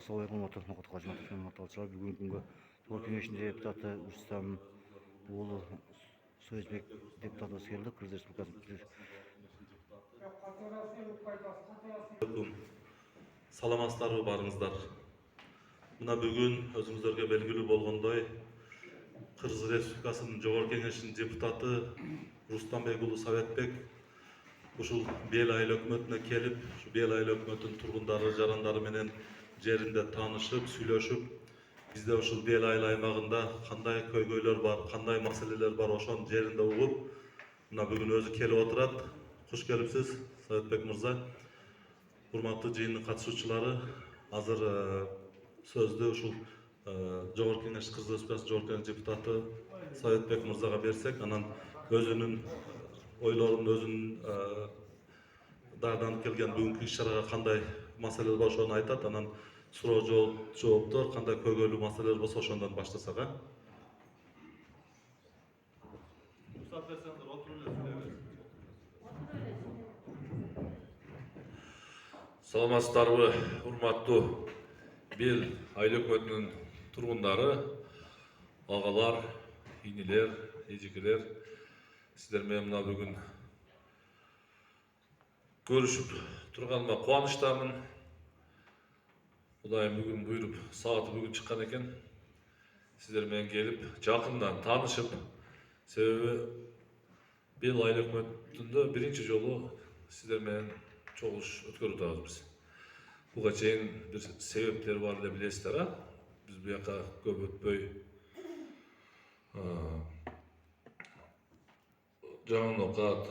Assalamualaikum warahmatullahi wabarakatuh. Бүгінгі күнгі Жогорку Кеңештин депутаты Рустам уулу Сөзбек депутатыбыз келди. Кыргыз Республикасы. Саламатсыздарбы барыңыздар. Мына бүгүн өзүңүздөргө белгилүү болгондой Кыргыз Республикасынын Жогорку Кеңешинин депутаты Рустамбек уулу Советбек ушул Бел айыл өкмөтүнө келип, ушу Бел айыл өкмөтүнүн тургундары, жарандары менен жеринде таанышып, сүйлөшүп, бизде ушул Бел айыл аймагында кандай көйгөйлөр бар, кандай маселелер бар, ошонун жеринде угуп, мына бүгүн өзү келип отурат. Куш келипсиз, Советбек мырза. Урматтуу жыйындын катышуучулары, азыр сөздү ушул Жогорку Кеңеш, Кыргыз Республикасынын Жогорку Кеңеш депутаты Советбек мырзага берсек, анан өзүнүн ойлорун, өзүнүн дагыдан келген бүгүнкү иш-чарага кандай маселелер бар ошону айтат. Анан суроо жооптор, кандай көйгөйлүү маселелер болсо ошондон баштасак. Саламатсыздарбы, урматтуу Бел айыл өкмөтүнүн тургундары, агалар, инилер, эжекелер, сиздер менен мына бүгүн көрүшүп турганыма кубанычтамын. Кудайым бүгүн буйруп, сааты бүгүн чыккан экен. Сиздер менен келип, жакындан таанышып, себеби Бел айыл өкмөтүндө биринчи жолу сиздер менен чогулуш өткөрүп атабыз биз. Буга чейин бир себептери бар деп билесиздер, Биз буяка көп өтпөй жаңы окат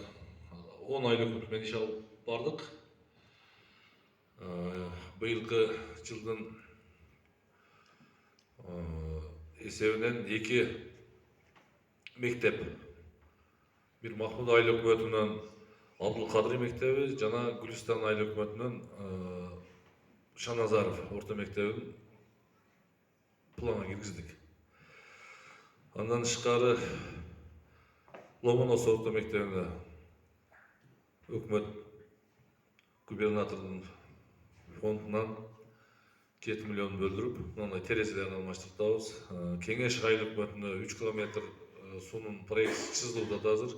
10 айыл өкмөтү менен иш алып бардык. Быйылкы жылдын эсебинен 2 мектеп, бир Махмуд айыл өкмөтүнөн Абдулкадыр мектеби жана Гүлистан айыл өкмөтүнөн Шаназаров орто мектебин планга киргиздик. Андан тышкары Ломоносов орто мектебине өкмөт губернатордун фондунан 7 миллион бөлдүрүп, мындай терезелерин алмаштыртабыз. Кеңеш айыл өкмөтүнө 3 километр суунун проекти чызылып атат азыр.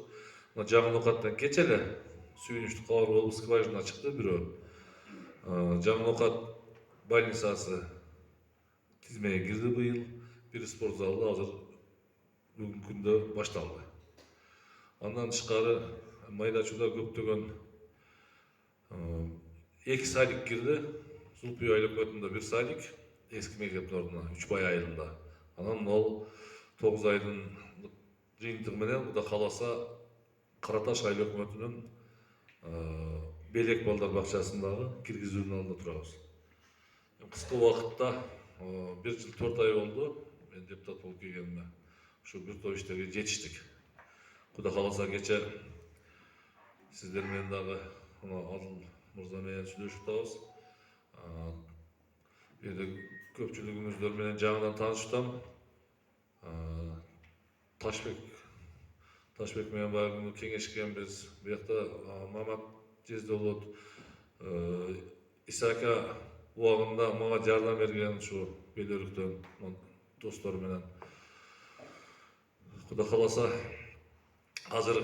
Мына жаңы окаттан кече эле сүйүнүчтүү кабар болуп скважина чыкты бирөө. Жаңы окат больницасы тизмеге кирди быйыл. Бир спорт залы азыр бүгүнкү күндө башталды. Андан тышкары майда чуда көптөгөн 2 садик кирди. Сулпүй айыл өкмөтүндө 1 садик, эски мектептин ордуна Үчбай айылында. Анан ол 9 айдын жыйынтыгы менен Кудай кааласа Караташ айыл өкмөтүнүн Белек балдар бакчасындагы киргизүүнүн алдында турабыз. Кыска убакытта 1 жыл 4 ай болду мен депутат болуп келгениме. Ушу бир топ иштерге жетиштик. Кудай кааласа кече сиздер менен дагы Адыл мырза менен сүйлөшүп атабыз. Бирде көпчүлүгүңүздөр менен жаңыдан таанышып атам. Ташбек менен баягы кеңешкенбиз. Буякта Мамат жезде болот. Исака убагында мага жардам берген ушу Белөрүктөн достор менен. Кудай кааласа азыр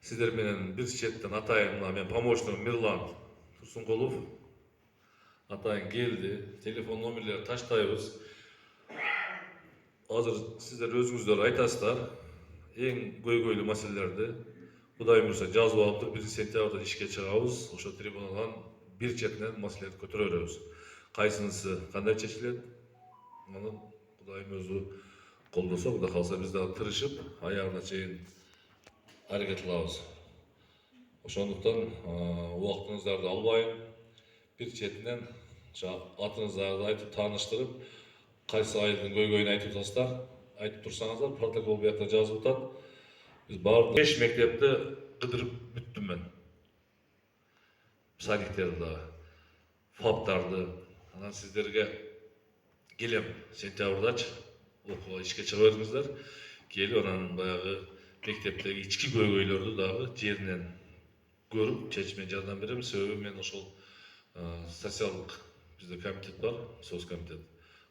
сиздер менен бир четтен атайын мен помощник Мирлан Турсункулов атайын келди. Телефон номерлерин таштайбыз. Азыр сиздер өзүңүздөр айтасыздар. Эң көйгөйлүү маселелерди Кудай буйруса жазып алып, 1 сентябрда ишке чыгабыз. Ошо трибунадан бир четинен маселелерди көтөрө беребиз. Кайсынысы кандай чечилет? Муну Кудайым өзү колдосо, Кудай кааласа биз дагы тырышып, аягына чейин аракет кылабыз. Ошондуктан убактыңыздарды албайын. Бир четинен атыңыздарды айтып тааныштырып, кайсы айылдын көйгөйүн айтып атасыздар, айтып турсаңыздар, протокол буякта жазылып атат. Биз баардык 5 мектепти кыдырып бүттүм мен. Садиктерди дагы, фаптарды. Анан сиздерге келем сентябрдачы окууга ишке чыга бериңиздер. Келип анан баягы мектептеги ички көйгөйлөрдү дагы жеринен көрүп, чечимге жардам берем. Себеби мен ошол социалдык Bizde komitet var, soz komitet.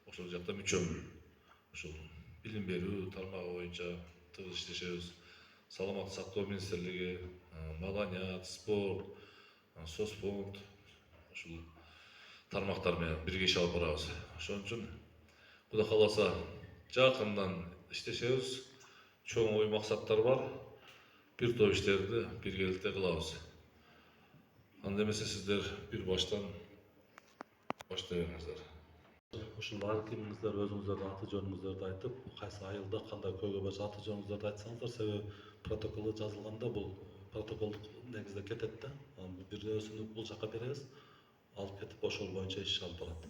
Ошол жакта мүчөмүн. Ошол билим берүү тармагы боюнча тыгыз иштешебиз. Саламаттык сактоо министрлиги, маданият, спорт, соцфонд ушул тармактар менен бирге иш алып барабыз. Ошон үчүн Кудай кааласа жакындан иштешебиз. Чоң ой максаттар бар. Бир топ иштерди биргеликте кылабыз. Анда эмесе сиздер бир баштан баштай бериңиздер. Ушул ар кимиңиздер өзүңүздөрдүн аты жөнүңүздөрдү айтып, кайсы айылда кандай көйгөй болсо аты жөнүңүздөрдү айтсаңыздар, себеби протоколу жазылганда бул протоколдук негизде кетет да. Бирөөсүнү бул жака беребиз, алып кетип ошол боюнча иш алып барат.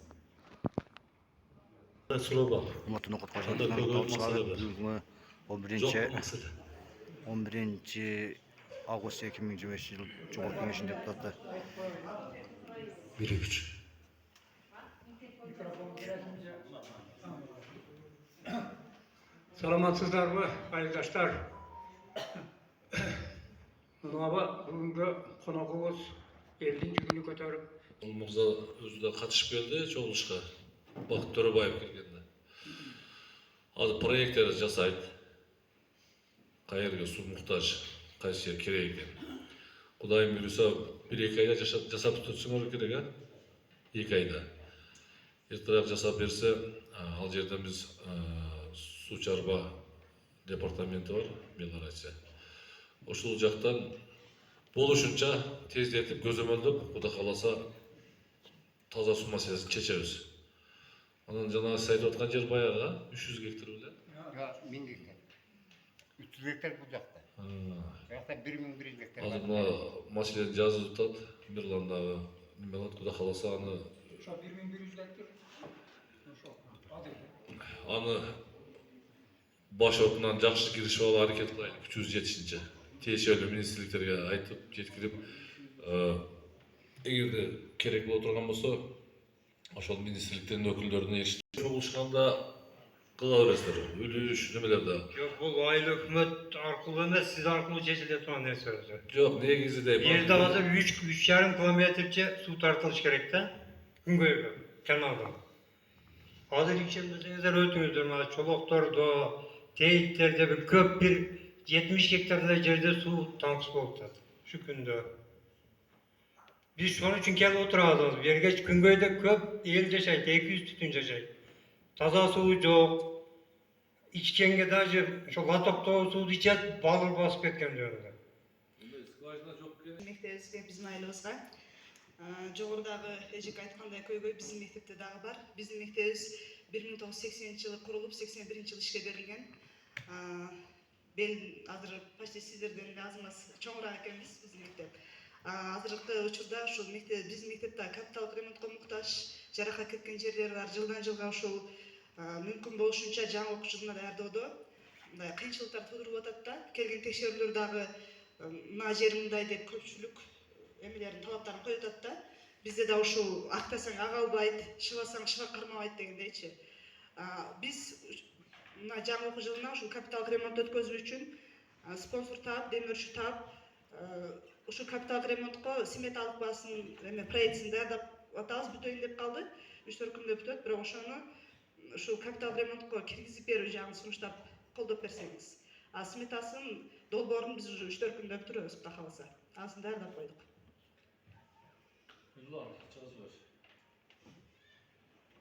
Суроо бар. Урматтуу Нокот Кандай Кажанов көйгөйлүү талчылары маселе бар? бүгүнкү Жок маселе. 11 август 2025 жыл Жогорку Кеңешинин депутаты Биригич. Саламатсыздарбы, айылдаштар? Мынабы бүгүнкү коногубуз элдин жүгүнү көтөрүп, Бул мырза өзү да катышып келди чогулушка. Бакыт Төрөбаев келгенде. Азыр проекттер жасайт. Кайерге суу муктаж, кайсы жер керек экен. Кудайым буйруса 1-2 айда жасап түтсөңөр керек, а? 2 айда. Эртерээк жасап берсе, ал жерден биз суу чарба департаменти бар, Белорусия. Ошол жактан болушунча тездетип, көзөмөлдөп, Кудай кааласа таза суу маселесин чечебиз. Анан жана сиз айтып аткан жер баягы 300 гектар беле? 1000 гектар. 300 гектар бул жакта. Бул жакта 1100 гектар. Азыр мына маселени жазып атат, Мирлан дагы неме кылат, Кудай кааласа аны 1100 гектар. аны баш отунан жакшы киришип алып аракет кылайлы, күчүбүз жетишинче. Тиешелүү министрликтерге айтып, жеткирип, эгерде керек боло турган болсо, ошол министрликтердин өкүлдөрүнө чогулушканда кыла бересиздер. Үлүш немелерде. Жок, бул айыл өкмөт аркылуу эмес, сиз аркылуу чечилет турган нерсе өзү. Жок, негизиде Жерде азыр 3,5 километрче суу тартылыш керек да. Күнгөйгө, каналдан. Азыр ишендирсеңиздер өтүңүздөр, мына Чолоктордо, Тейиттерде бир көп бир 70 гектардай жерде суу таңкыс болуп атат. Şu күндө. Биз ошон үчүн келип отурабыз. Бергеч күнгөйдө көп эл жашайт, 200 түтүн жашайт. Таза суу жок. Ичкенге даже ошо лотоктогу сууду ичет, балыр басып кеткен жөнүндө. Мектебибизге, биздин айылыбызга жогорудагы эжеке айткандай көйгөй биздин мектепте дагы бар. Биздин мектебибиз 1980-жылы курулуп, 81-жылы ишке берилген. Азыр почти сиздерден аз эмес чоңураак экенбиз биздин мектеп. Азыркы учурда ушул биздин мектепте капиталдык ремонтко муктаж, жаракат кеткен жерлери бар. Жылдан жылга ушул мүмкүн болушунча жаңы окуу жылына даярдоодо мындай кыйынчылыктар туудуруп атат да. Келген текшерүүлөр дагы мына жер мындай деп көпчүлүк эмелердин талаптарын коюп атат да. Бизде да ушул актасаң ак албайт, шыбасаң шыба кармабайт дегендейчи. Биз мына жаңы окуу жылына ушул капиталдык ремонт өткөзүү үчүн спонсор таап, демөөрчү таап, ушул капиталдык ремонтко сметалык базасын проектин даярдап атабыз, бүтөйүн деп калды. 3-4 күндө бүтөт, бирок ошону ушул капиталдык ремонтко киргизип берүү жагын сунуштап колдоп берсеңиз. Сметасын, долбоорун биз уже 3-4 күндө бүтүрөбүз, Кудай кааласа. Азыр даярдап койдук.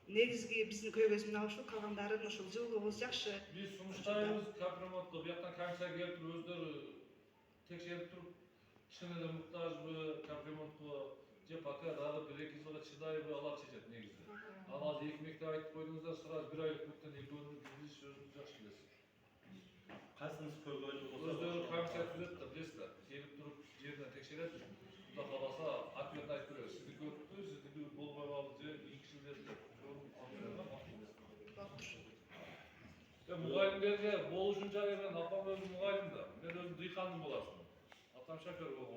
Негизги биздин көйгөйүбүз мына ушул, калгандарын ушул жылуубуз жакшы. Биз сунуштайбыз, капремонтко бияктан комиссия келип туруп өздөрү текшерип туруп, кичине эле муктажбы капремонтко же пока дагы 1-2 жылга чыдайбы алар чечет негизи. Ал азыр 2 мектеп айтып койдуңуздар, сразу 1 айлык бүттөн экөөнүн киргизиш өзүңүз жакшы билесиз. Кайсынысы көйгөйлүү болсо Өздөрү комиссия түзөт да, билесиздер. Келип туруп жерден текшерет. Кудай кааласа ответ айтып берет. Сиздики өттү, сиздики болбой калды же ийгишилдер. Мұғалімдерге болушунча мен апам өзү мұғалим да, мен өзүм дыйкандын баласымын. Атам шофер болгон.